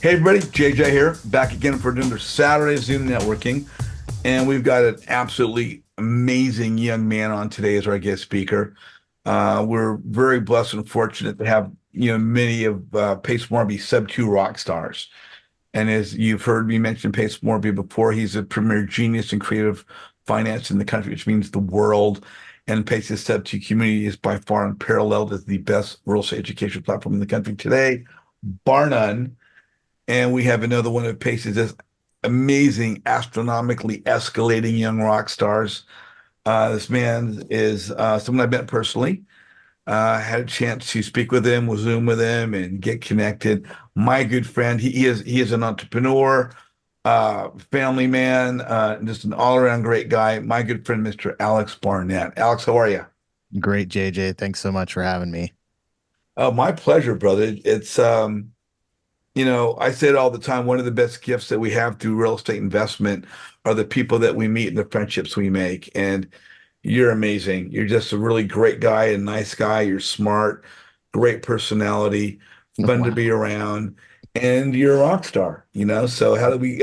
Hey everybody, JJ here, back again for another Saturday Zoom networking. And we've got an absolutely amazing young man on today as our guest speaker. We're very blessed and fortunate to have, many of Pace Morby's sub-2 rock stars. And as you've heard me mention Pace Morby before, he's a premier genius in creative finance in the country, which means the world. And Pace's sub-2 community is by far unparalleled as the best real estate education platform in the country today, bar none. And we have another one of Pace's amazing, astronomically escalating young rock stars. This man is someone I met personally. Had a chance to speak with him, with Zoom with him, and get connected. My good friend, he is an entrepreneur, family man, just an all-around great guy. My good friend, Mr. Alex Barnett. Alex, how are you? Great, JJ. Thanks so much for having me. Oh, my pleasure, brother. I say it all the time. One of the best gifts that we have through real estate investment are the people that we meet and the friendships we make. And you're amazing. You're just a really great guy, a nice guy. You're smart, great personality, fun to Wow, be around, and you're a rock star. So how do we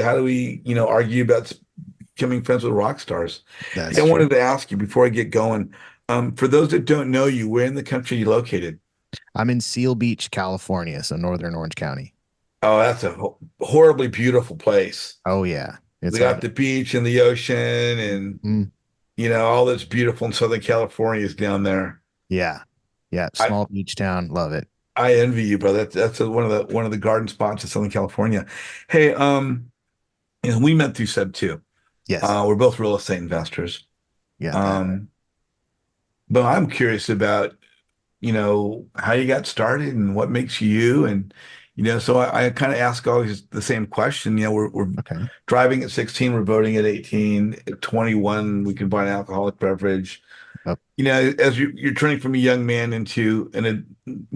argue about becoming friends with rock stars? Hey, that's I true. wanted to ask you before I get going, for those that don't know you, where in the country are you located? I'm in Seal Beach, California, so northern Orange County. Oh, that's a horribly beautiful place. Oh yeah, We it's got right. the beach and the ocean and Mm, all that's beautiful in Southern California is down there. yeah, yeah. I Small beach town, love it. I envy you, brother. That's one of the garden spots in Southern California. Hey, we met through Seb too. Yes, We're both real estate investors. yeah, Um, but I'm curious about, how you got started and what makes you you. And, so I kind of ask always the same question. We're okay. driving at 16, we're voting at 18, at 21, we can buy an alcoholic beverage. Oh, As you're turning from a young man into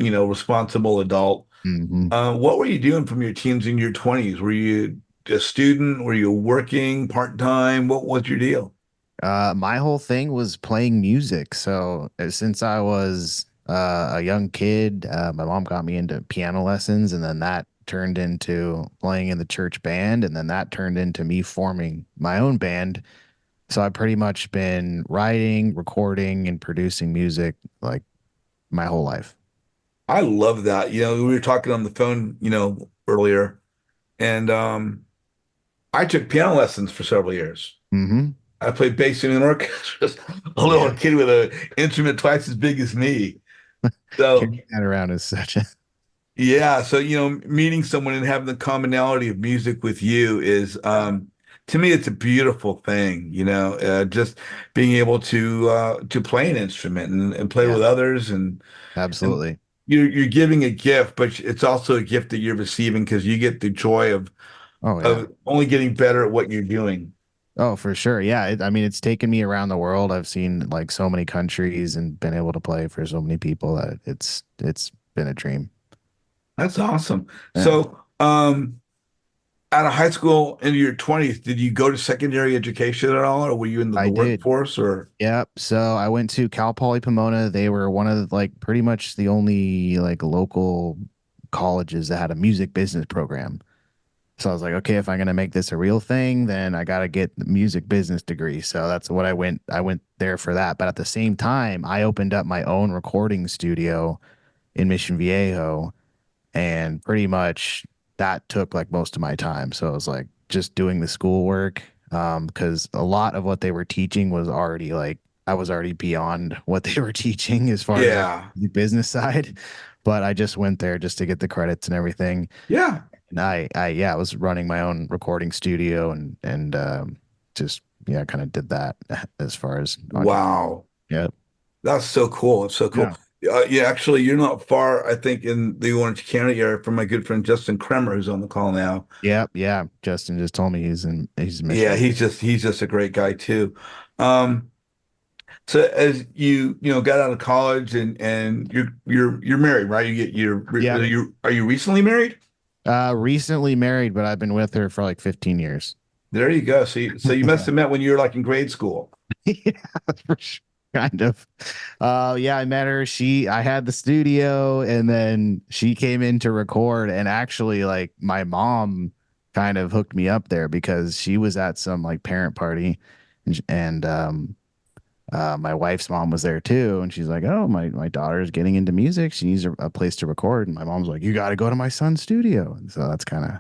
responsible adult, hmm. what were you doing from your teens and your 20s? Were you a student? Were you working part-time? What was your deal? My whole thing was playing music. So since I was a young kid, my mom got me into piano lessons, and then that turned into playing in the church band, and then that turned into me forming my own band. So I've pretty much been writing, recording, and producing music like my whole life. I love that. We were talking on the phone, earlier, and I took piano lessons for several years. Hmm. I played bass in an orchestra, a little Yeah. kid with an instrument twice as big as me. So Carrying that around is such a, yeah, so meeting someone and having the commonality of music with you is to me it's a beautiful thing, just being able to play an instrument and play yeah, with others and absolutely. you're giving a gift, but it's also a gift that you're receiving because you get the joy of Oh, yeah. of only getting better at what you're doing. Oh, for sure. Yeah. I mean, it's taken me around the world. I've seen like so many countries and been able to play for so many people that it's been a dream. That's awesome. Yeah. So, out of high school into your 20s, did you go to secondary education at all, or were you into the I did. workforce or Yep. So I went to Cal Poly Pomona. They were one of like pretty much the only like local colleges that had a music business program. So I was like, okay, if I'm gonna make this a real thing, then I gotta get the music business degree. So that's what I went. I went there for that. But at the same time, I opened up my own recording studio in Mission Viejo, and pretty much that took like most of my time. So it was like just doing the schoolwork, because a lot of what they were teaching was already like I was already beyond what they were teaching as far as like yeah. the business side. But I just went there just to get the credits and everything. Yeah. And yeah, I was running my own recording studio and just yeah, kind of did that as far as entrepreneur. Wow. Yep. That's so cool. It's so cool. Yeah. Yeah, actually, you're not far, I think, in the Orange County area from my good friend Justin Kremer, who's on the call now. Yep. Yeah. Justin just told me he's in Yeah, Michigan. he's just a great guy too. Um, so as you got out of college and you're married, right? Yeah. Are you recently married? Recently married, but I've been with her for like 15 years. There you go. So you must have met when you were like in grade school. Yeah, for sure. kind of. Yeah, I met her. I had the studio, and then she came in to record. And actually, like, my mom kind of hooked me up there because she was at some like parent party, and my wife's mom was there too. And she's like, "Oh, my daughter's getting into music. She needs a place to record." And my mom's like, "You got to go to my son's studio." And so that's kind of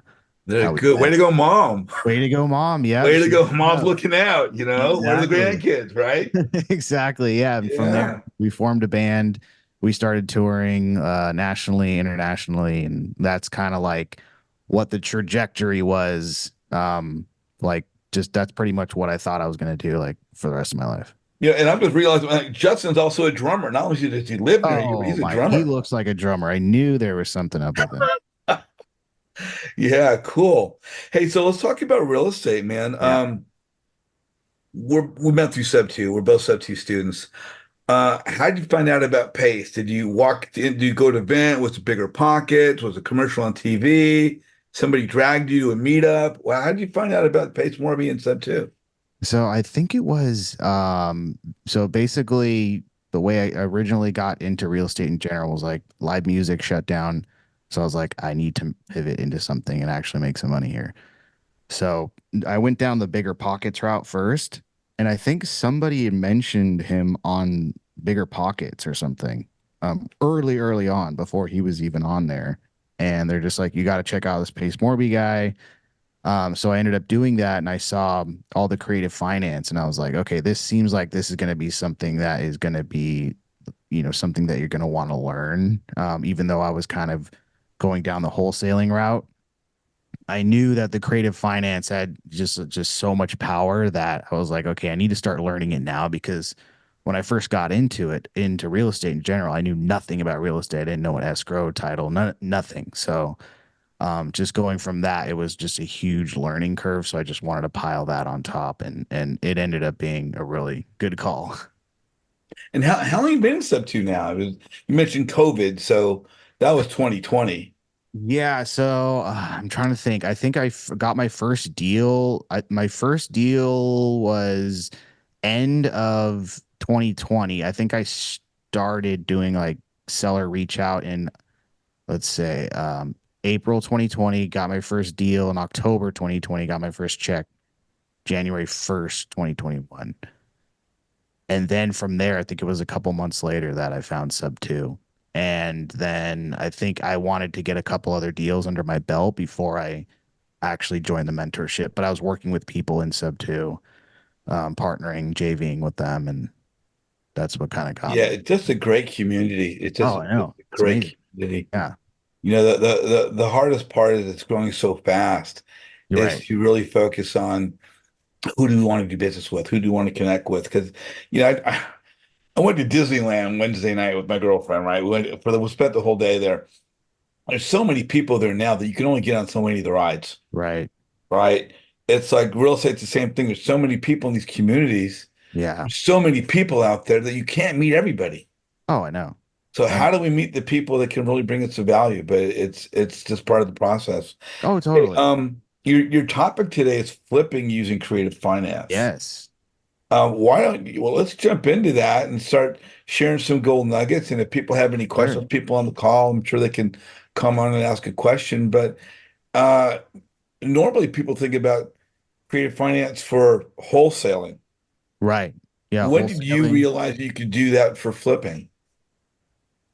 They're how we good. Way met. to go, mom. Way to go, mom. Yep, Way to she go. hooked me Mom's up. looking out, you know. Where are the Exactly. grandkids, right? Exactly. Yeah. And from there, Yeah. we formed a band. We started touring nationally, internationally, and that's kind of like what the trajectory was. Like just that's pretty much what I thought I was gonna do, like for the rest of my life. Yeah, and I'm just realizing like Justin's also a drummer. Not only does he live near you, but Oh he's a my, he drummer. looks like a drummer. I knew there was something up with him. Yeah, cool. Hey, so let's talk about real estate, man. Yeah. We met through Sub 2. We're both Sub 2 students. How did you find out about Pace? Did you walk in, did you go to an event? Was it Bigger Pockets? Was it a commercial on TV? Somebody dragged you to a meetup? Well, how did you find out about Pace Morby and Sub 2? So I think it was so basically the way I originally got into real estate in general was like live music shut down. So I was like, I need to pivot into something and actually make some money here. So I went down the Bigger Pockets route first, and I think somebody had mentioned him on Bigger Pockets or something early on before he was even on there. And they're just like, you got to check out this Pace Morby guy. So I ended up doing that, and I saw all the creative finance, and I was like, okay, this seems like this is going to be something that is going to be, something that you're going to want to learn. Even though I was kind of going down the wholesaling route, I knew that the creative finance had just so much power that I was like, okay, I need to start learning it now because when I first got into it, into real estate in general, I knew nothing about real estate. I didn't know what escrow, title, nothing. So just going from that, it was just a huge learning curve. So I just wanted to pile that on top, and it ended up being a really good call. And how long you been in Sub 2 now? You mentioned COVID, so that was 2020. Yeah, so I'm trying to think. I think got my first deal. My first deal was end of 2020. I think I started doing like seller reach out in, let's say, April 2020. Got my first deal in October 2020. Got my first check January 1st, 2021. And then from there, I think it was a couple months later that I found Sub 2. And then I think I wanted to get a couple other deals under my belt before I actually joined the mentorship. But I was working with people in Sub 2, partnering, JVing with them. And that's what kind of got Yeah, me. it's just a great community. It's just Oh, a, I just know. a It's great amazing. community. Yeah, You know, the hardest part is it's growing so fast you're is right. to really focus on who do we want to do business with? Who do we want to connect with? Because, you know, I went to Disneyland Wednesday night with my girlfriend, right? We spent the whole day there. There's so many people there now that you can only get on so many of the rides, Right. right? It's like real estate's the same thing. There's so many people in these communities. Yeah. There's so many people out there that you can't meet everybody. Oh, I know. So I how know. do we meet the people that can really bring us some value? But it's just part of the process. Oh, Hey, totally. your topic today is flipping using creative finance. Yes. Why don't you, well, let's jump into that and start sharing some gold nuggets. And if people have any Sure. questions, people on the call, I'm sure they can come on and ask a question. But uh, normally people think about creative finance for wholesaling. Right. Yeah. When did you Wholesaling. realize you could do that for flipping?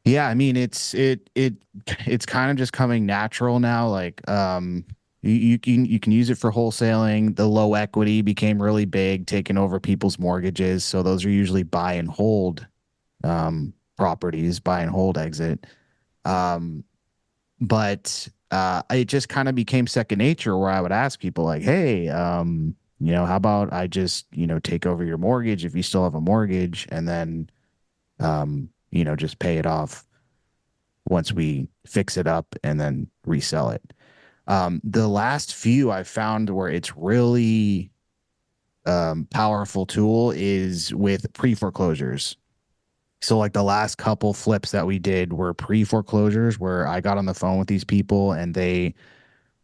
Yeah, I mean it's kind of just coming natural now. Like you can use it for wholesaling. The low equity became really big, taking over people's mortgages. So those are usually buy and hold properties, buy and hold exit. Um, but it just kind of became second nature where I would ask people like, hey, how about I just, take over your mortgage if you still have a mortgage and then just pay it off once we fix it up and then resell it. The last few I found where it's really powerful tool is with pre foreclosures. So like the last couple flips that we did were pre foreclosures where I got on the phone with these people and they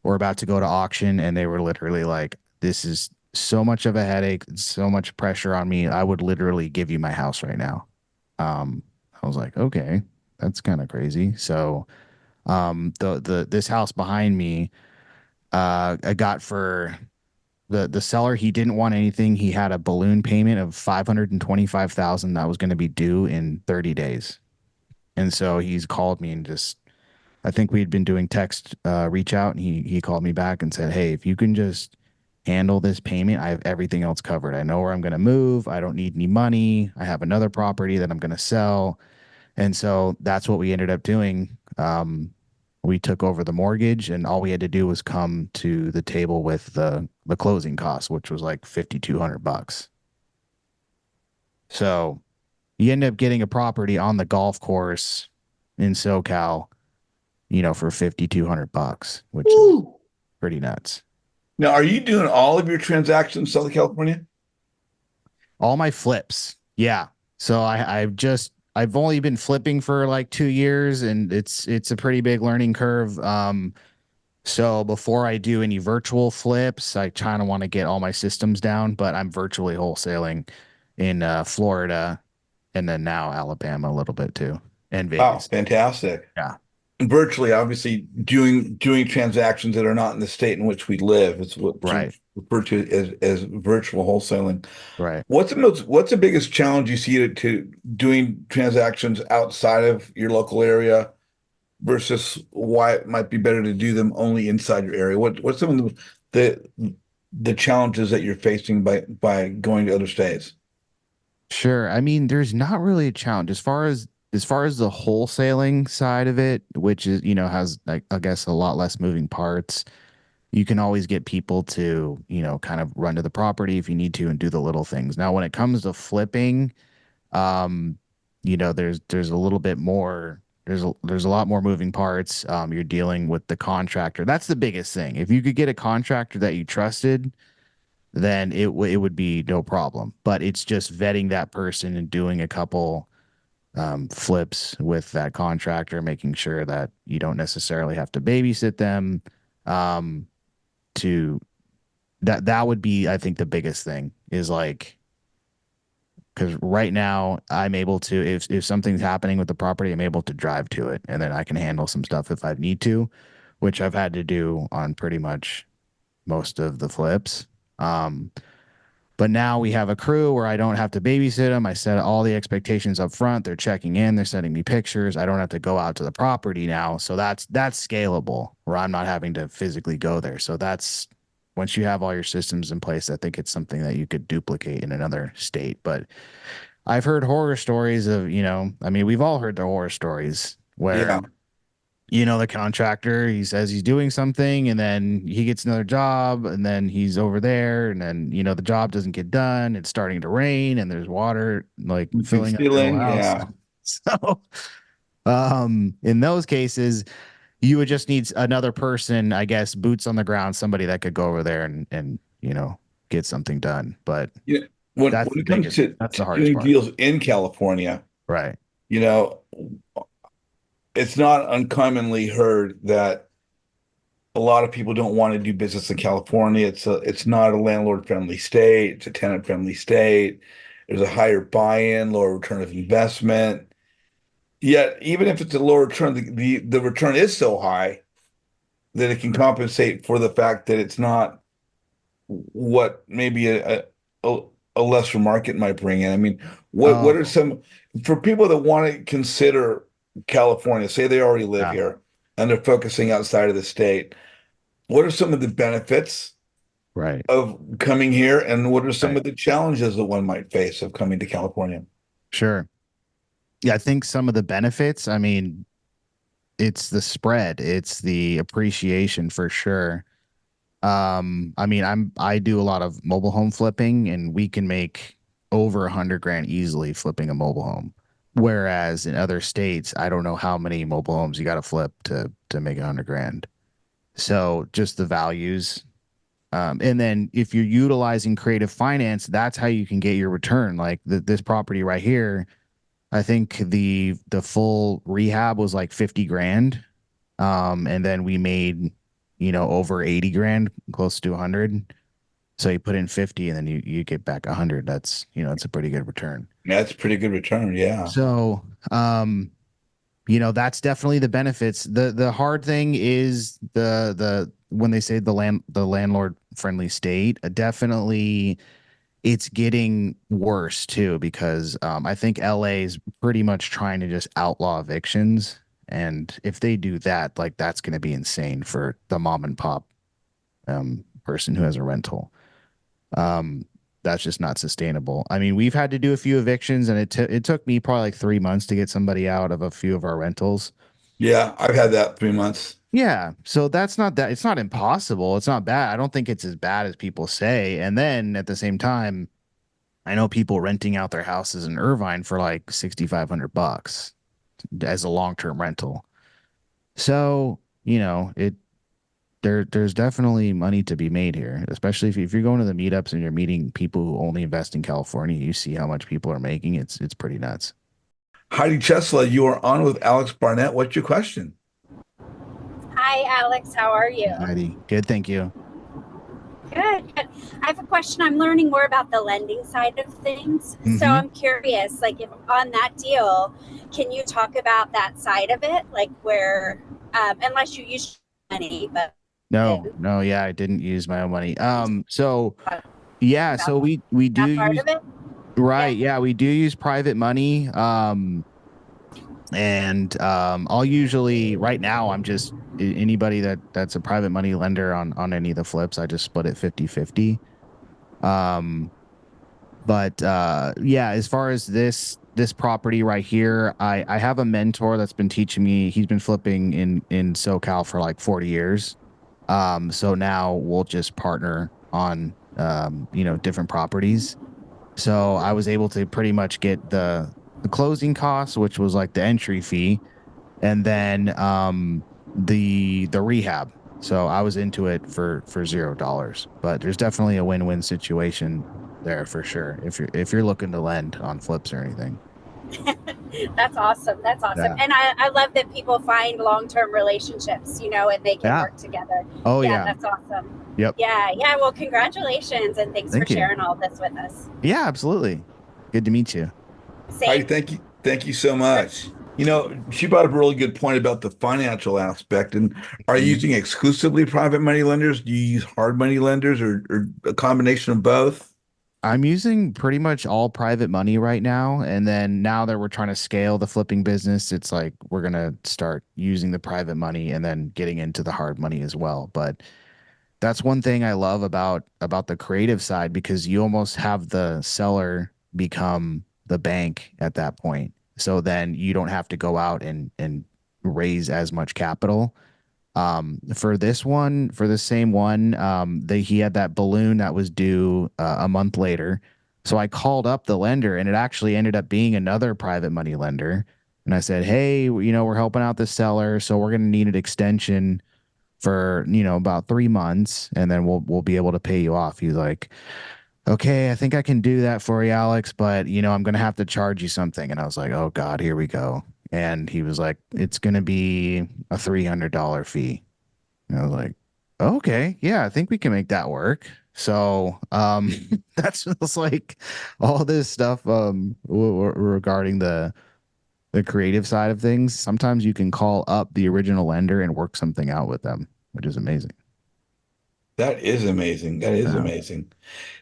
were about to go to auction and they were literally like, this is so much of a headache, so much pressure on me. I would literally give you my house right now. I was like, okay, that's kind of crazy. So, the this house behind me, I got for the seller. He didn't want anything. He had a balloon payment of 525,000 that was going to be due in 30 days. And so he's called me and just, I think we'd been doing text reach out, and he called me back and said, "Hey, if you can just handle this payment, I have everything else covered. I know where I'm going to move. I don't need any money. I have another property that I'm going to sell." And so that's what we ended up doing. We took over the mortgage, and all we had to do was come to the table with the closing costs, which was like $5,200. So you end up getting a property on the golf course in SoCal, for $5,200, which is Woo! pretty nuts. Now, are you doing all of your transactions in Southern California? All my flips. Yeah. So I've only been flipping for like 2 years, and it's a pretty big learning curve. So before I do any virtual flips, I kind of want to get all my systems down, but I'm virtually wholesaling in Florida, and then now Alabama a little bit too, and Wow, Vegas. fantastic. Yeah. Virtually, obviously, doing transactions that are not in the state in which we live. It's what's Right. referred to as virtual wholesaling. Right. What's the biggest challenge you see to doing transactions outside of your local area versus why it might be better to do them only inside your area? What's some of the challenges that you're facing by going to other states? Sure. I mean, there's not really a challenge as far as the wholesaling side of it, which is, has like, I guess, a lot less moving parts. You can always get people to, kind of run to the property if you need to and do the little things. Now, when it comes to flipping, um, there's a little bit more. There's a lot more moving parts. You're dealing with the contractor. That's the biggest thing. If you could get a contractor that you trusted, then it would be no problem. But it's just vetting that person and doing a couple flips with that contractor, making sure that you don't necessarily have to babysit them. Um, to that would be, I think, the biggest thing is like, because right now I'm able to, if something's happening with the property, I'm able to drive to it, and then I can handle some stuff if I need to, which I've had to do on pretty much most of the flips. Um, But now we have a crew where I don't have to babysit them. I set all the expectations up front. They're checking in, they're sending me pictures. I don't have to go out to the property now. So that's scalable where I'm not having to physically go there. So that's once you have all your systems in place, I think it's something that you could duplicate in another state. But I've heard horror stories of, I mean, we've all heard the horror stories Yeah, where the contractor, he says he's doing something, and then he gets another job, and then he's over there, and then, the job doesn't get done. It's starting to rain, and there's water like filling up your whole concealing. house. Yeah. So, in those cases, you would just need another person, I guess, boots on the ground, somebody that could go over there and, get something done. But Yeah. When that's when the it comes biggest, that's to the hardest doing part. deals in California, Right. you know, it's not uncommonly heard that a lot of people don't want to do business in California. It's not a landlord friendly state. It's a tenant friendly state. There's a higher buy-in, lower return of investment. Yet, even if it's a lower return, the return is so high that it can compensate for the fact that it's not what maybe a, a lesser market might bring in. I mean, what are Oh, some for people that want to consider California, say they already live yeah. here and they're focusing outside of the state, what are some of the benefits Right. of coming here and what are some Right. of the challenges that one might face of coming to California? Sure. Yeah, I think some of the benefits, I mean, it's the spread, it's the appreciation for sure. I mean, I do a lot of mobile home flipping, and we can make over 100 grand easily flipping a mobile home. Whereas in other states, I don't know how many mobile homes you got to flip to make 100 grand. So just the values. And then if you're utilizing creative finance, that's how you can get your return. Like this property right here, I think the full rehab was like 50 grand. And then we made, over 80 grand, close to 100. So you put in 50 and then you get back 100. That's, it's a pretty good return. That's a pretty good return. Yeah. So, that's definitely the benefits. The hard thing is the when they say the landlord friendly state, definitely it's getting worse too because I think LA is pretty much trying to just outlaw evictions. And if they do that, like that's going to be insane for the mom and pop person who has a rental. Um, that's just not sustainable. I mean, we've had to do a few evictions, and it took me probably like 3 months to get somebody out of a few of our rentals. Yeah. I've had that 3 months. Yeah, so that's it's not impossible. It's not bad. I don't think it's as bad as people say. And then at the same time, I know people renting out their houses in Irvine for like $6,500 as a long-term rental. So, there's definitely money to be made here, especially if you're going to the meetups and you're meeting people who only invest in California. You see how much people are making. It's pretty nuts. Heidi Chesla, you are on with Alex Barnett. What's your question? Hi, Alex. How are you? Heidi, good, thank you. Good, good. I have a question. I'm learning more about the lending side of things. So Hmm. I'm curious, like, if on that deal, can you talk about that side of it? Like, where, unless you use money, but No, no, yeah, I didn't use my own money. So talk yeah, about so we do that part use of it? Yeah. right, yeah, we do use private money. And I'll usually right now I'm just anybody that's a private money lender on any of the flips, I just split it 50-50. Um, but yeah, as far as this property right here, I have a mentor that's been teaching me. He's been flipping in SoCal for like 40 years. So now we'll just partner on different properties. So I was able to pretty much get the closing costs, which was like the entry fee, and then the rehab. So I was into it for $0. But there's definitely a win-win situation there for sure if you're looking to lend on flips or anything. That's awesome. That's awesome. Yeah. And I love that people find long-term relationships, and they can Yeah. work together. Oh Yeah, yeah. that's awesome. Yep. Yeah, yeah. Well, congratulations and thanks for Thank you. sharing all this with us. Yeah, absolutely. Good to meet you. Heidi, Same. thank you. Thank you so much. She brought up a really good point about the financial aspect. And are you Mhm. using exclusively private money lenders? Do you use hard money lenders or a combination of both? I'm using pretty much all private money right now. And then now that we're trying to scale the flipping business, it's like we're gonna start using the private money and then getting into the hard money as well. But that's one thing I love about the creative side because you almost have the seller become the bank at that point. So then you don't have to go out and raise as much capital. For this one, for the same one, he had that balloon that was due a month later. So I called up the lender and it actually ended up being another private money lender. And I said, hey, we're helping out the seller, so we're going to need an extension for about 3 months, and then we'll be able to pay you off. He's like, okay, I think I can do that for you, Alex, but I'm gonna have to charge you something. And I was like, oh God, here we go. And he was like, it's gonna be a $300 fee. And I was like, okay, yeah, I think we can make that work. So that's just like all this stuff regarding the creative side of things. Sometimes you can call up the original lender and work something out with them, which is amazing. That is amazing. That is Uh, amazing.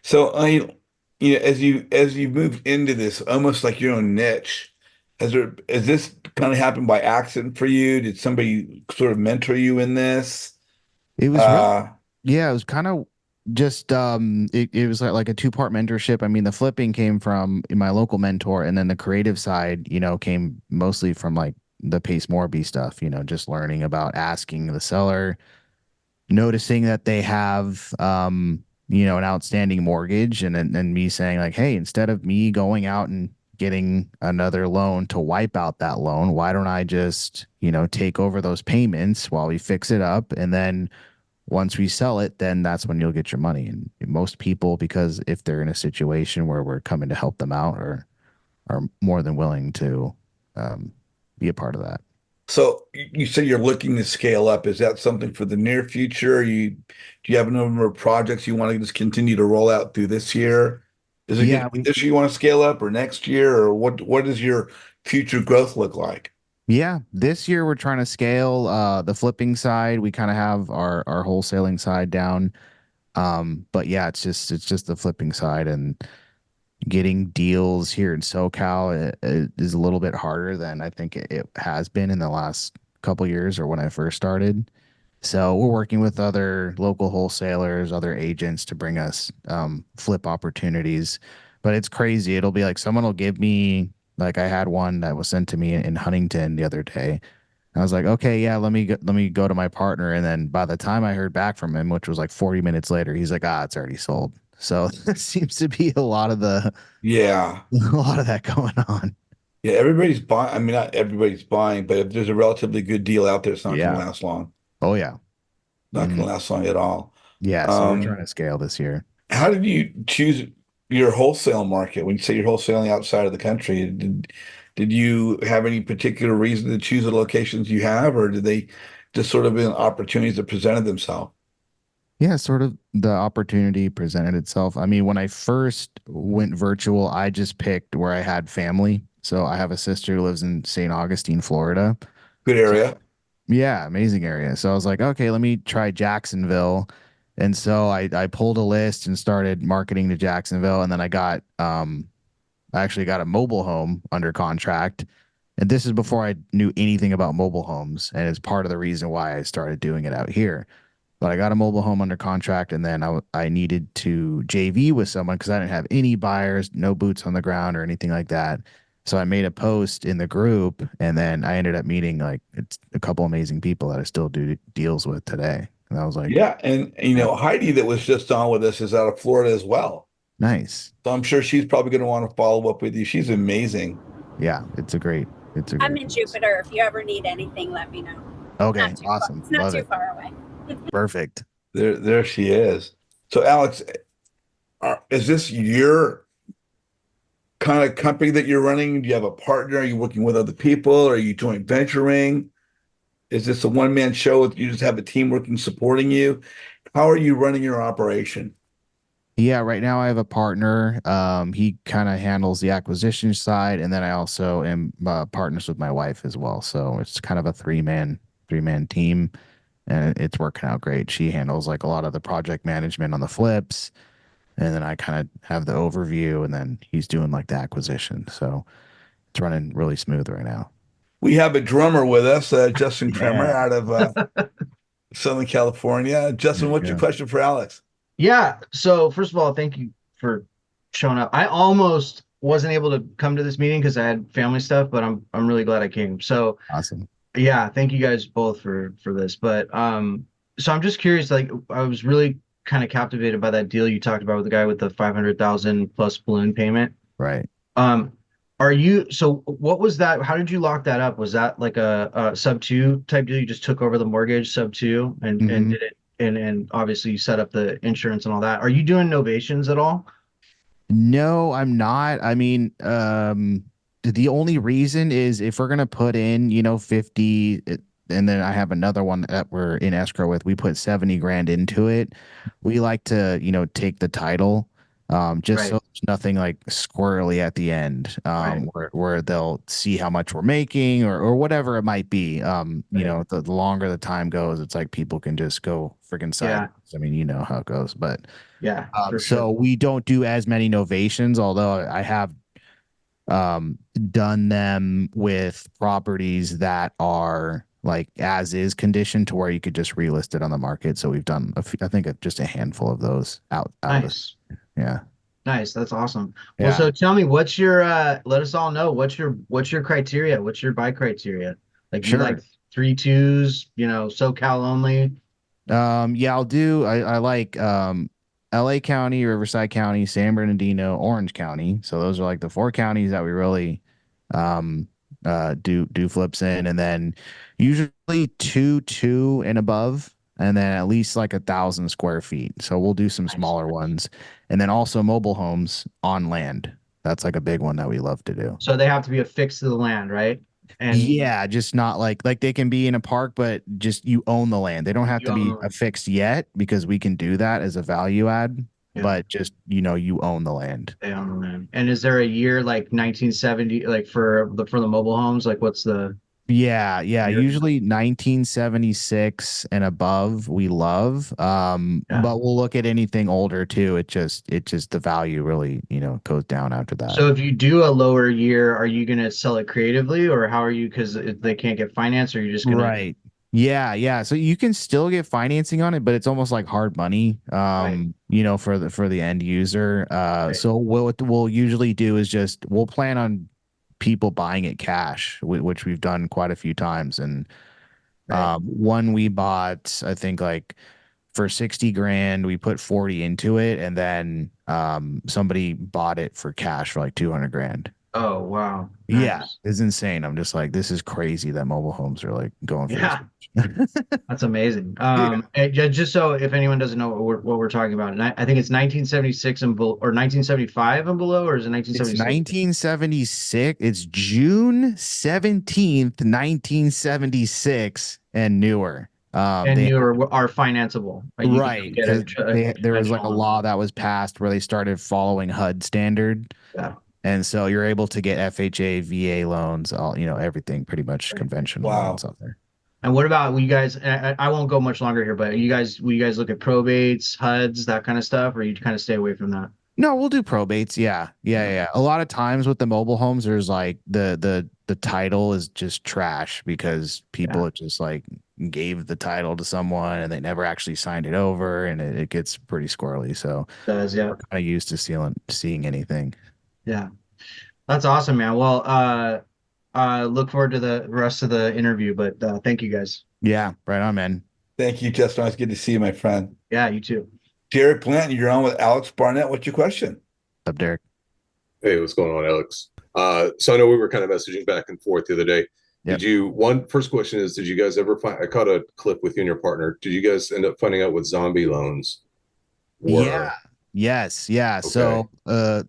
So as you moved into this almost like your own niche, has this kind of happened by accident for you? Did somebody sort of mentor you in this? it was really, Uh, yeah, it was kind of just it was like a two-part mentorship. I mean, the flipping came from my local mentor, and then the creative side, came mostly from like the Pace Morby stuff, just learning about asking the seller, noticing that they have an outstanding mortgage, and me saying like, hey, instead of me going out and getting another loan to wipe out that loan, why don't I just take over those payments while we fix it up, and then once we sell it, then that's when you'll get your money. And most people, because if they're in a situation where we're coming to help them out, are more than willing to um, be a part of that. So you say you're looking to scale up. Is that something for the near future? Do you have a number of projects you want to just continue to roll out through this year? Is it going to Yeah, be this year you want to scale up or next year or what does your future growth look like? yeah. This year we're trying to scale the flipping side. We kind of have our wholesaling side down. But yeah, it's just the flipping side and getting deals here in SoCal is a little bit harder than I think it has been in the last couple years or when I first started. So we're working with other local wholesalers, other agents to bring us flip opportunities. But it's crazy. It'll be like someone will give me like I had one that was sent to me in Huntington the other day. I was like, okay, yeah, let me go to my partner. And then by the time I heard back from him, which was like 40 minutes later, he's like, it's already sold. So it seems to be a lot of the Yeah. a lot of that going on. Yeah, everybody's buying. I mean, not everybody's buying, but if there's a relatively good deal out there, it's not going to Yeah. last long. Oh yeah. Not going Hmm. to last long at all. Yeah. So we're trying Um, to scale this year. how did you choose your wholesale market when you say you're wholesaling outside of the country? Did you have any particular reason to choose the locations you have, or did they just sort of been opportunities that presented themselves? Yeah, sort of the opportunity presented itself. I mean, when I first went virtual, I just picked where I had family. So I have a sister who lives in St. Augustine, Florida. Good So area. yeah, amazing area. So I was like, okay, let me try Jacksonville. And so I pulled a list and started marketing to Jacksonville. And then I actually got a mobile home under contract. And this is before I knew anything about mobile homes. And it's part of the reason why I started doing it out here. But I got a mobile home under contract, and then I needed to JV with someone because I didn't have any buyers, no boots on the ground or anything like that. So I made a post in the group, and then I ended up meeting like it's a couple amazing people that I still do deals with today. And I was like, Yeah, and yeah, Heidi that was just on with us is out of Florida as well. nice. So I'm sure she's probably going to want to follow up with you. She's amazing. Yeah, it's a great I'm in place. Jupiter. If you ever need anything, let me know. Okay, Not too far. awesome, It's not love too it, far away. perfect. There she is. So Alex, is this your kind of company that you're running? Do you have a partner? Are you working with other people? Are you joint venturing? Is this a one-man show? You just have a team working, supporting you? How are you running your operation? Yeah, right now I have a partner. He kind of handles the acquisition side, and then I also am partners with my wife as well. So it's kind of a three man team, and it's working out great. She handles like a lot of the project management on the flips, and then I kind of have the overview, and then he's doing like the acquisition. So it's running really smooth right now. We have a drummer with us, Justin Kremer Yeah, out of Southern California. there Justin, you what's your go. question for Alex? Yeah. So first of all, thank you for showing up. I almost wasn't able to come to this meeting because I had family stuff, but I'm really glad I came. So Awesome. yeah, thank you guys both for this. But so I'm just curious, like I was really kind of captivated by that deal you talked about with the guy with the 500,000 plus balloon payment. Right. Um, are you so what was that? How did you lock that up? Was that like a sub two type deal? You just took over the mortgage sub two and Hmm. did it and obviously you set up the insurance and all that. Are you doing novations at all? No, I'm not. I mean, the only reason is if we're gonna put in, 50, and then I have another one that we're in escrow with, we put 70 grand into it. We like to, take the title, just so Right, there's nothing like squirrely at the end, right, where they'll see how much we're making or whatever it might be. right. The longer the time goes, it's like people can just go freaking sideways. Yeah, I mean, you know how it goes, but. yeah, for sure. So we don't do as many novations, although I have done them with properties that are like as is condition to where you could just relist it on the market. So we've done I think just a handful of those out of this. Nice. Yeah. Nice. That's awesome. Well, Yeah. so tell me what's your let us all know what's your criteria? What's your buy criteria? Like you like Sure. three twos, SoCal only. Yeah, I like LA County, Riverside County, San Bernardino, Orange County. So those are like the four counties that we really um do flips in, and then usually two and above, and then at least like 1,000 square feet. So we'll do some Nice. smaller ones, and then also mobile homes on land. That's like a big one that we love to do. So they have to be affixed to the land, right? And Yeah, just not like they can be in a park, but just you own the land. They don't have you to be own, affixed yet because we can do that as a value add, yeah, but just you own the land. they own the land. And is there a year like 1970, like for the mobile homes? Like what's the Yeah, yeah. year? Usually 1976 and above we love. Yeah. But we'll look at anything older too. It just the value really, goes down after that. So if you do a lower year, are you gonna sell it creatively, or how are you? Because they can't get finance, or you're just gonna Right. Yeah, yeah. So you can still get financing on it, but it's almost like hard money, right, for the end user. right, So what we'll usually do is just we'll plan on people buying it cash, which we've done quite a few times. And right? one we bought, I think like for 60 grand, we put 40 into it, and then somebody bought it for cash for like 200 grand. Oh wow, Yeah, nice. it's insane. I'm just like, this is crazy that mobile homes are like going for this Yeah, much. that's amazing. Yeah. And just so if anyone doesn't know what we're talking about, and I think it's 1976 and below, or 1975 and below, or is it It's 1976? 1976. It's June 17th, 1976, and newer. And They you are financeable. Like you can right get because a there was like a conventional loan. law that was passed where they started following HUD standard, Yeah. and so you're able to get FHA, VA loans, all everything pretty much conventional loans Wow. out there. And what about you guys? I won't go much longer here, but will you guys look at probates, HUDs, that kind of stuff, or you kind of stay away from that? No, we'll do probates. Yeah. Yeah, yeah. Yeah. Yeah. A lot of times with the mobile homes, there's like the title is just trash because Yeah. people just like gave the title to someone and they never actually signed it over, and it gets pretty squirrely. So Does, yeah. we're kind of used to seeing anything. Yeah. That's awesome, man. Well, look forward to the rest of the interview, but thank you guys. Yeah, right on, man. Thank you, Justin. It's good to see you, my friend. Yeah, you too. Derek Plant, you're on with Alex Barnett. What's your question? What's up, Derek? Hey, what's going on, Alex? So I know we were kind of messaging back and forth the other day. Yep. First question is, did you guys ever find, I caught a clip with you and your partner. Did you guys end up finding out what zombie loans Yeah. were? Yes. Yeah. Okay. So,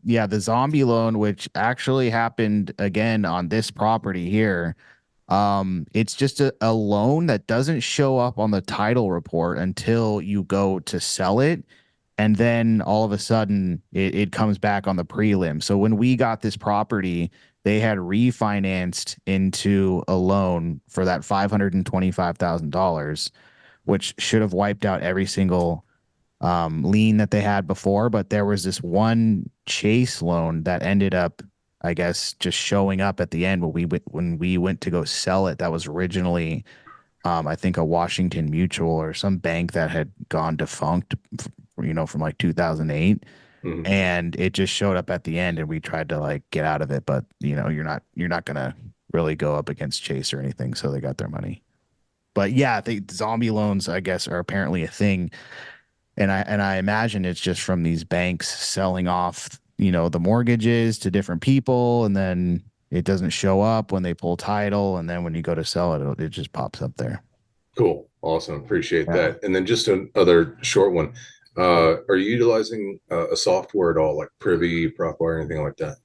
yeah, the zombie loan, which actually happened again on this property here. It's just a loan that doesn't show up on the title report until you go to sell it. And then all of a sudden it comes back on the prelim. So when we got this property, they had refinanced into a loan for that $525,000, which should have wiped out every single lien that they had before. But there was this one Chase loan that ended up, I guess, just showing up at the end when we went to go sell it. That was originally, I think, a Washington Mutual or some bank that had gone defunct, from like 2008. Mhm. And it just showed up at the end, and we tried to like get out of it, but you're not gonna really go up against Chase or anything, so they got their money. But yeah, the zombie loans, I guess, are apparently a thing, and I imagine it's just from these banks selling off, the mortgages to different people, and then it doesn't show up when they pull title, and then when you go to sell it, it just pops up there. Cool. Awesome. Appreciate Yeah. that. And then just another short one. Are you utilizing a software at all, like Privy, PropWire, anything like that?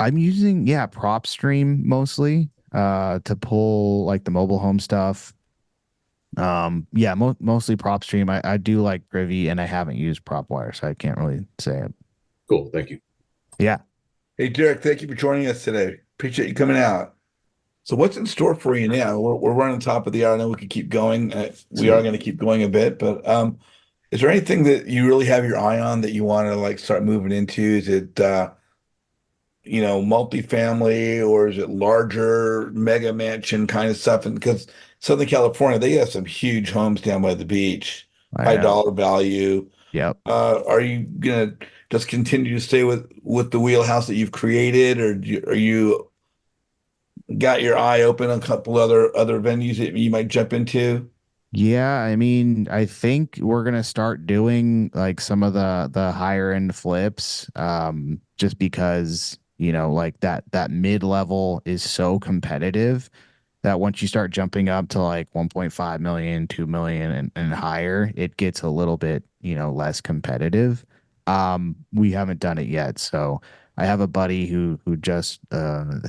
I'm using, yeah, PropStream mostly to pull like the mobile home stuff. Yeah, mostly PropStream. I do like Privy, and I haven't used PropWire, so I can't really say it. Cool. Thank you. Yeah. Hey, Derek, thank you for joining us today. Appreciate you coming out. So what's in store for you now? We're running top of the hour. I know we could keep going. We are going to keep going a bit, but is there anything that you really have your eye on that you want to like start moving into? Is it multifamily, or is it larger mega mansion kind of stuff? And because Southern California, they have some huge homes down by the beach, I high know. dollar value. Yep. Are you gonna just continue to stay with the wheelhouse that you've created, or are you got your eye open on a couple other venues that you might jump into? Yeah, I mean, I think we're gonna start doing like some of the higher end flips, just because like that mid level is so competitive that once you start jumping up to like 1.5 million, 2 million, and higher, it gets a little bit less competitive. We haven't done it yet. So I have a buddy who just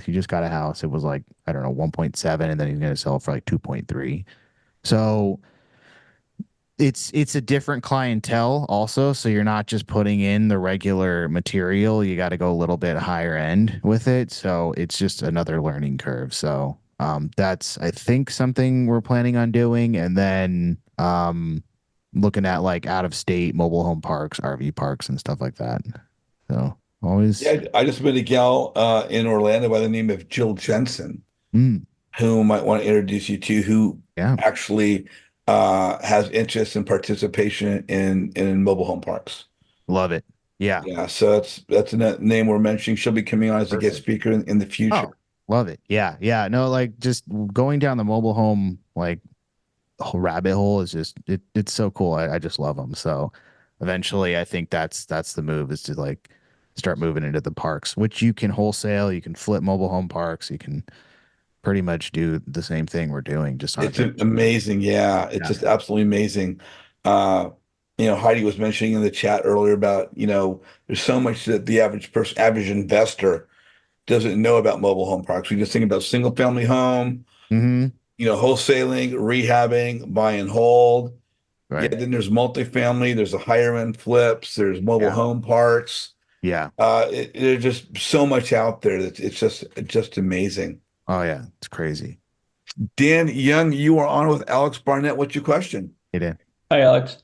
he just got a house. It was like, I don't know, 1.7, and then he's gonna sell it for like 2.3. So it's a different clientele also. So you're not just putting in the regular material. You got to go a little bit higher end with it. So it's just another learning curve. So that's, I think, something we're planning on doing. And then looking at like out of state mobile home parks, RV parks and stuff like that. So always, Yeah, I just met a gal in Orlando by the name of Jill Jensen, mm, who might want to introduce you to, who yeah, actually has interest in participation in mobile home parks. love it. Yeah. Yeah, so that's a name we're mentioning. She'll be coming on as a guest Perfect. speaker in the future. Oh, love it. Yeah. Yeah. No, like just going down the mobile home, like whole rabbit hole is just it's so cool. I just love them. So eventually I think that's the move, is to like start moving into the parks, which you can wholesale, you can flip mobile home parks, you can pretty much do the same thing we're doing just on a It's big. amazing. Yeah, it's Yeah. just absolutely amazing. Uh, Heidi was mentioning in the chat earlier about, there's so much that the average person, average investor doesn't know about mobile home parks. We just think about single family home, Mm-hmm. wholesaling, rehabbing, buy and hold. Yeah, Right. then there's multifamily, there's the higher end flips, there's mobile Yeah. home parks. Yeah. There's just so much out there that it's just amazing. Oh yeah. It's crazy. Dan Young, you are on with Alex Barnett. What's your question? It is. Hi, Alex.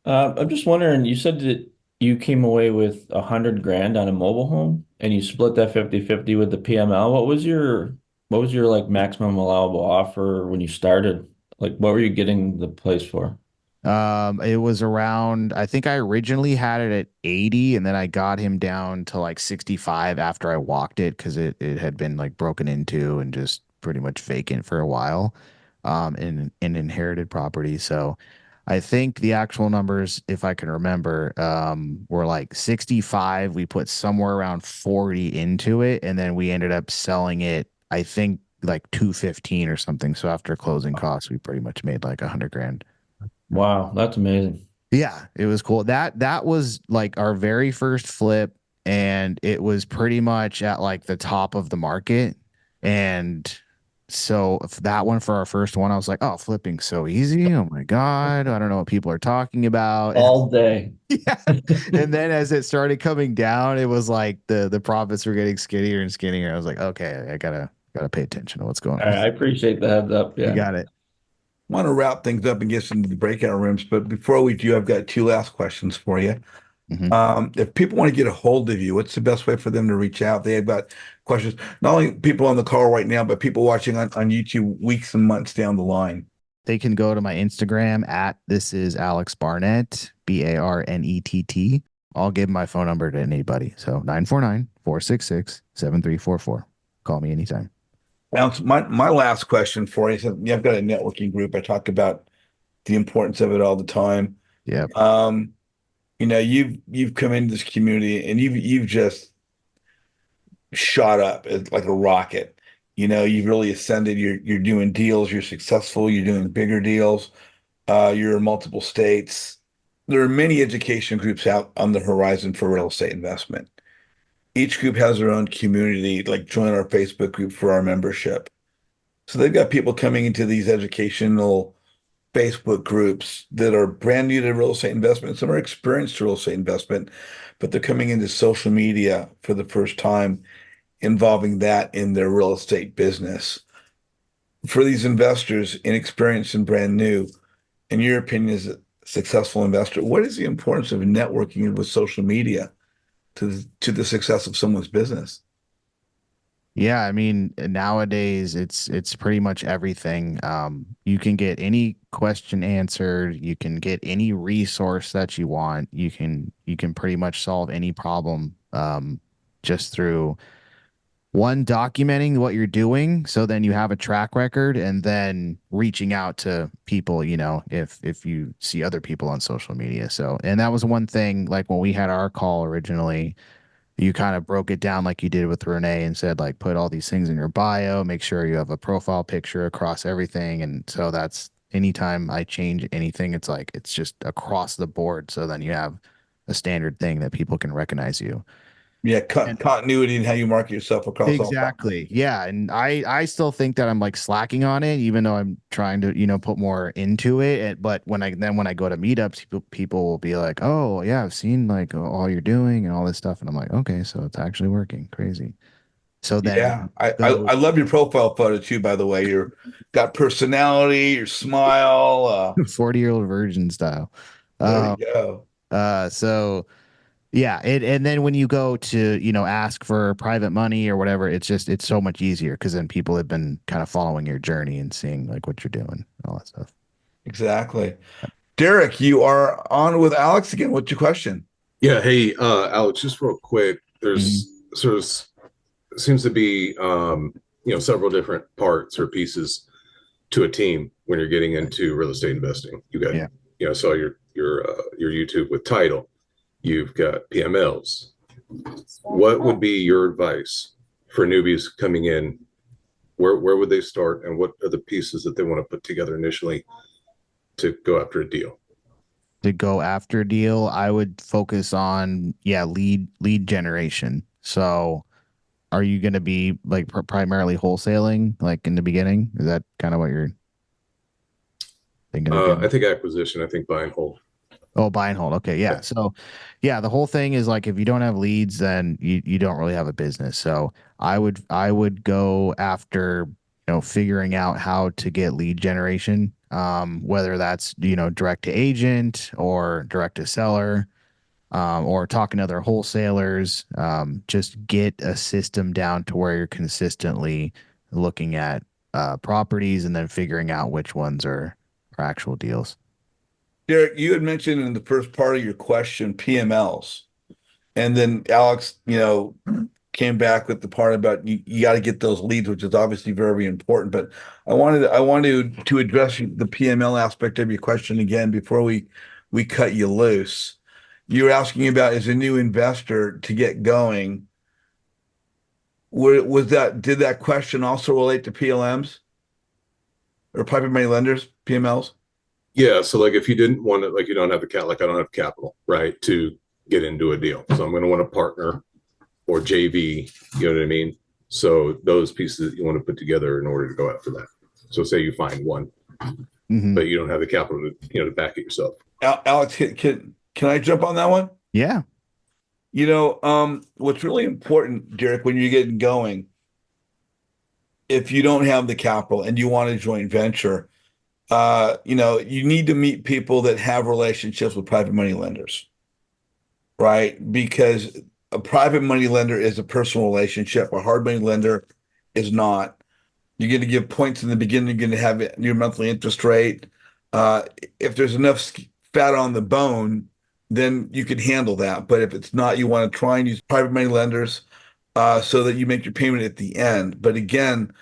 I'm just wondering, you said that you came away with 100 grand on a mobile home and you split that 50-50 with the PML. What was your like maximum allowable offer when you started? Like what were you getting the place for? It was around, I think I originally had it at 80, and then I got him down to like 65 after I walked it because it had been like broken into and just pretty much vacant for a while, in inherited property. So I think the actual numbers, if I can remember, were like 65. We put somewhere around 40 into it, and then we ended up selling it, I think like 215 or something. So after closing costs, we pretty much made like 100 grand. Wow, that's amazing. Yeah, it was cool. That was like our very first flip, and it was pretty much at like the top of the market. And so if that one, for our first one, I was like, oh, flipping so easy. Oh my God. I don't know what people are talking about. All day. Yeah. And then as it started coming down, it was like the profits were getting skinnier and skinnier. I was like, okay, I gotta pay attention to what's going All right, on. I appreciate the heads up. You Yeah. got it. Want to wrap things up and get into the breakout rooms, but before we do, I've got two last questions for you. Mhm. If people want to get a hold of you, what's the best way for them to reach out? They've got questions, not only people on the call right now, but people watching on YouTube weeks and months down the line. They can go to my Instagram at this is Alex Barnett, Barnett. I'll give my phone number to anybody. So 949-466-7344. Call me anytime. Alex, my last question for you is, I've got a networking group. I talk about the importance of it all the time. Yep. You've come into this community and you've just shot up like a rocket. You've really ascended. You're doing deals. You're successful. You're doing bigger deals. You're in multiple states. There are many education groups out on the horizon for real estate investment. Each group has their own community, like join our Facebook group for our membership. So they've got people coming into these educational Facebook groups that are brand new to real estate investment. Some are experienced to real estate investment, but they're coming into social media for the first time, involving that in their real estate business. For these investors, inexperienced and brand new, in your opinion, as a successful investor, what is the importance of networking with social media to the success of someone's business? Yeah, I mean, nowadays it's pretty much everything. You can get any question answered, you can get any resource that you want. You can pretty much solve any problem just through one, documenting what you're doing, so then you have a track record, and then reaching out to people, if you see other people on social media. So, and that was one thing, like when we had our call originally, you kind of broke it down like you did with Renee and said, like, put all these things in your bio, make sure you have a profile picture across everything. And so that's anytime I change anything, it's like it's just across the board. So then you have a standard thing that people can recognize you. Yeah, And continuity in how you market yourself across all exactly. Yeah. And I still think that I'm like slacking on it, even though I'm trying to, put more into it. But when I go to meetups, people will be like, oh yeah, I've seen like all you're doing and all this stuff. And I'm like, okay, so it's actually working. Crazy. So then when Yeah, I, you I go I love your profile photo too, by the way. You're got personality, your smile. 40-year-old virgin style. There you Um, go. so yeah, and then when you go to, ask for private money or whatever, it's so much easier because then people have been kind of following your journey and seeing like what you're doing and all that stuff. Exactly. Derek, you are on with Alex again. What's your question? Yeah. Hey, Alex, just real quick. Mhm. There's sort of seems to be, several different parts or pieces to a team when you're getting into real estate investing. You got, Yeah. saw your YouTube with title. You've got PMLs. What would be your advice for newbies coming in? Where would they start, and what are the pieces that they want to put together initially to go after a deal? To go after a deal, I would focus on lead generation. So are you going to be like primarily wholesaling like in the beginning? Is that kind of what you're thinking of I doing? think acquisition. I think buy and hold. Oh, buy and hold. Okay, yeah. Yeah. So, yeah, the whole thing is like if you don't have leads, then you don't really have a business. So I would go after figuring out how to get lead generation, whether that's direct to agent or direct to seller, or talking to other wholesalers. Just get a system down to where you're consistently looking at properties and then figuring out which ones are actual deals. Derek, you had mentioned in the first part of your question PMLs, and then Alex, came back with the part about you got to get those leads, which is obviously very, very important. But I wanted to address the PML aspect of your question again before we cut you loose. You were asking about as a new investor to get going. Did that question also relate to PLMs or private money lenders, PMLs? Yeah. So like if you didn't want to, like you don't have the like I don't have capital, right, to get into a deal. So I'm going to want to partner or JV, you know what I mean? So those pieces that you want to put together in order to go after that. So say you find one, Mhm. but you don't have the capital to, to back it yourself. Alex, can I jump on that one? Yeah. What's really important, Derek, when you're getting going, if you don't have the capital and you want a joint venture, you need to meet people that have relationships with private money lenders, right? Because a private money lender is a personal relationship. A hard money lender is not. You're going to give points in the beginning. You're going to have your monthly interest rate. Uh, if there's enough fat on the bone, then you can handle that. But if it's not, you want to try and use private money lenders so that you make your payment at the end. But again,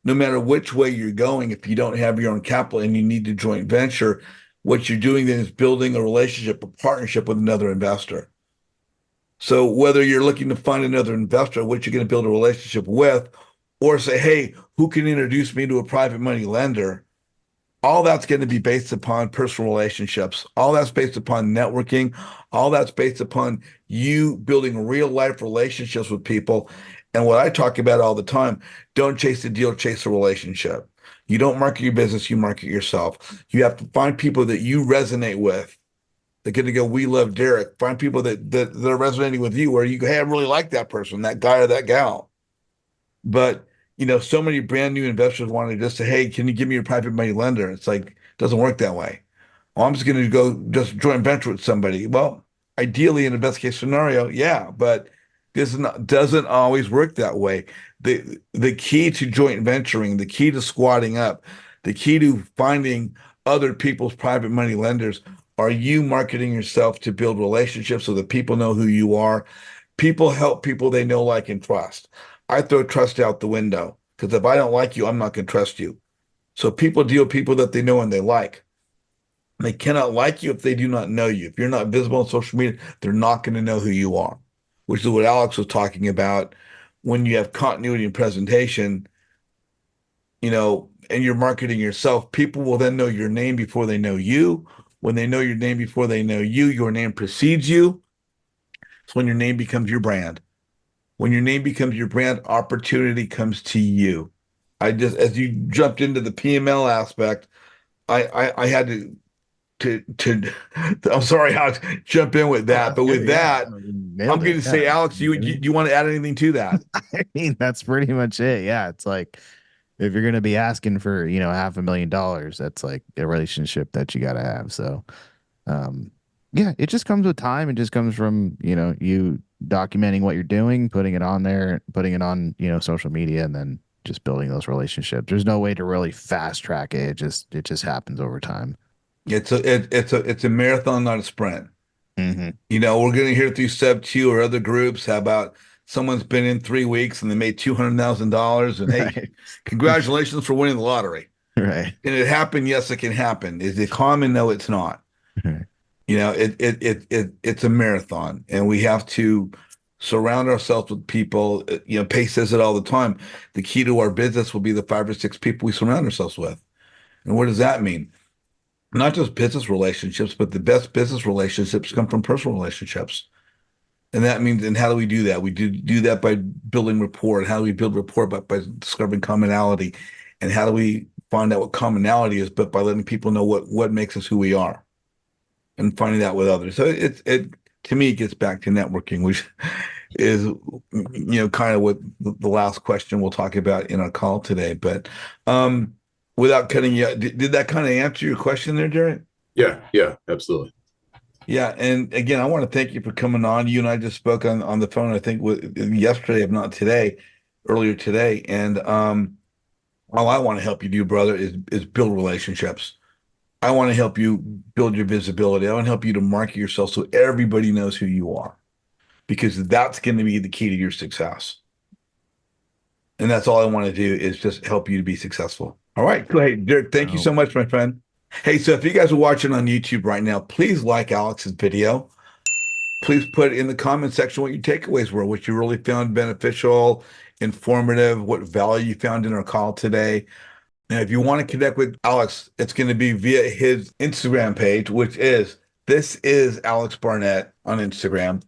no matter which way you're going, if you don't have your own capital and you need to joint venture, what you're doing then is building a relationship, a partnership with another investor. So whether you're looking to find another investor, which you're going to build a relationship with, or say, hey, who can introduce me to a private money lender? All that's going to be based upon personal relationships. All that's based upon networking. All that's based upon you building real life relationships with people. And what I talk about all the time, don't chase the deal, chase the relationship. You don't market your business, you market yourself. You have to find people that you resonate with. They're going to go, we love Derek. Find people that are resonating with you where you go, hey, I really like that person, that guy or that gal. But so many brand new investors want to just say, "Hey, can you give me your private money lender?" It's like it doesn't work that way. Oh, I'm just going to go just joint venture with somebody. Well, ideally, in the best case scenario, yeah, but this doesn't always work that way. The key to joint venturing, the key to squatting up, the key to finding other people's private money lenders are you marketing yourself to build relationships so that people know who you are. People help people they know, like, and trust. I throw trust out the window because if I don't like you, I'm not going to trust you. So people deal with people that they know and they like. They cannot like you if they do not know you. If you're not visible on social media, they're not going to know who you are, which is what Alex was talking about. When you have continuity and presentation, and you're marketing yourself, people will then know your name before they know you. When they know your name before they know you, your name precedes you. It's when your name becomes your brand. When your name becomes your brand, opportunity comes to you. As you jumped into the PML aspect, I had to I'm sorry how to jump in with that, but with that, I'm Nailed going it. to say, Yeah. Alex, You know what I do mean? you want to add anything to that? I mean, that's pretty much it. Yeah. It's like if you're gonna be asking for, $500,000, that's like a relationship that you gotta have. So yeah, it just comes with time. It just comes from, you documenting what you're doing, putting it on there, putting it on, social media, and then just building those relationships. There's no way to really fast track it. It just happens over time. It's a marathon, not a sprint. Hmm. We're going to hear through Sub Q or other groups how about someone's been in 3 weeks and they made $200,000, and hey, Right. congratulations for winning the lottery. Right. Can it happen? Yes, it can happen. Is it common? No, it's not. Right. It's a marathon, and we have to surround ourselves with people. Pace says it all the time. The key to our business will be the 5 or 6 people we surround ourselves with. And what does that mean? Not just business relationships, but the best business relationships come from personal relationships. And that means, and how do we do that? We do that by building rapport. And how do we build rapport? By discovering commonality. And how do we find out what commonality is? But by letting people know what makes us who we are, and finding that with others. So it to me, it gets back to networking, which is kind of what the last question we'll talk about in our call today. But without cutting you, did that kind of answer your question there, Jared? Yeah, absolutely. Yeah, and again, I want to thank you for coming on. You and I just spoke on the phone, I think, yesterday, if not today, earlier today. And all I want to help you do, brother, is build relationships. I want to help you build your visibility. I want to help you to market yourself so everybody knows who you are, because that's going to be the key to your success. And that's all I want to do is just help you to be successful. All right, go ahead, Dirk. Thank you so much, my friend. Hey, so if you guys are watching on YouTube right now, please like Alex's video. Please put in the comment section what your takeaways were, what you really found beneficial, informative, what value you found in our call today. And if you want to connect with Alex, it's going to be via his Instagram page, which is This is Alex Barnett on Instagram.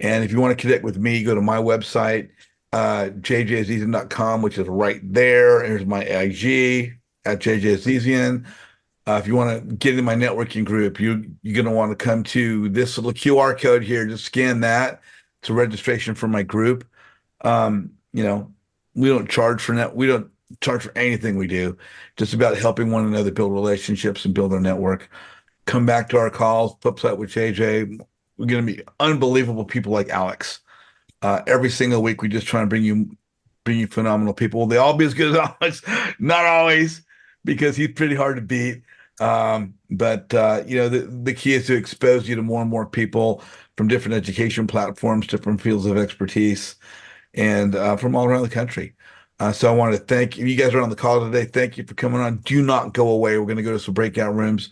And if you want to connect with me, go to my website, jjazizian.com, which is right there. Here's my IG at jjazizian. If you want to get in my networking group, you're going to want to come to this little QR code here. Just scan that. It's a registration for my group. We don't charge for we don't charge for anything we do. Just about helping one another build relationships and build our network. Come back to our calls, Flip Side with JJ. We're going to be unbelievable people like Alex. Every single week, we just try and bring you phenomenal people. Will they all be as good as Alex? Not always, because he's pretty hard to beat. But the key is to expose you to more and more people from different education platforms, different fields of expertise, and from all around the country. So I want to thank you. You guys are on the call today. Thank you for coming on. Do not go away. We're going to go to some breakout rooms.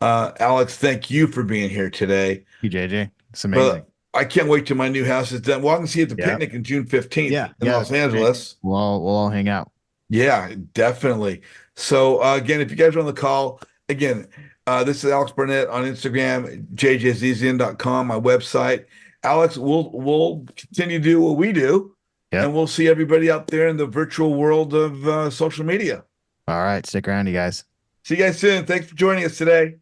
Alex, thank you for being here today. You, JJ. It's amazing. But I can't wait till my new house is done. Well, I can see you at the Yeah. picnic in June 15th in Yeah. Los Angeles. We'll all hang out. Yeah, definitely. So again, if you guys are on the call, again, this is Alex Barnett on Instagram, jjzizian.com, my website. Alex, we'll continue to do what we do, Yep. and we'll see everybody out there in the virtual world of social media. All right. Stick around, you guys. See you guys soon. Thanks for joining us today.